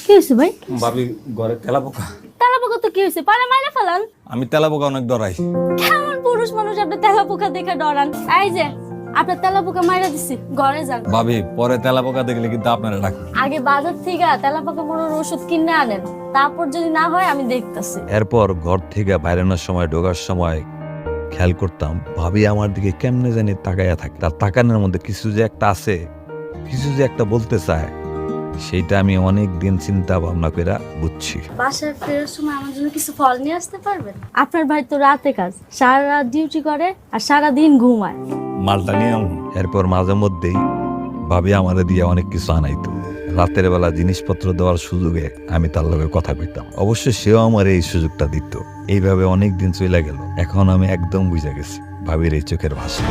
কি হয়েছে ভাই? ভাবি ঘরে তেলাপোকা। তেলাপোকা তো কি হয়েছে? পারে মাইরে ফেলান। আমি তেলাপোকা অনেক ডরাই। কেমন পুরুষ মানুষ আপনি তেলাপোকা দেখে ডরান? এই যে আপনার তেলাপোকা মাইরা দিছি, ঘরে যান। ভাবি পরে তেলাপোকা দেখলে কিন্তু আপনারা ডাক। আগে বাজার থেকে তেলাপোকা মরার ওষুধ কিনে আনেন, তারপর যদি না হয় আমি দেখতেছি। এরপর ঘর থেকে বাইরানোর সময় ঢোকার সময় খেয়াল করতাম ভাবি আমার দিকে কেমনে জানি তাকাইয়া থাকে। তার তাকানোর মধ্যে কিছু যে একটা আছে, কিছু যে একটা বলতে চায়, সেইটা আমি অনেক দিন চিন্তা ভাবনা করে বুঝছি। বাসায় ফেরার সময় আমার জন্য কিছু ফল নিয়ে আসতে পারবেন? আপনার ভাই তো রাতে কাজ, সারা রাত ডিউটি করে আর সারা দিন ঘুমায়। মালটা নিয়ে আমু। এরপর মাঝে মধ্যেই ভাবি আমারে দিয়ে অনেক কিছু আনাইতো। রাতের বেলা জিনিসপত্র দেওয়ার সুযোগে আমি তার লগে কথা কইতাম। অবশ্য সেও আমার এই সুযোগটা দিত। এইভাবে অনেক দিন চলে গেল। এখন আমি একদম বুঝে গেছি ভাবির এই চোখের ভাষা।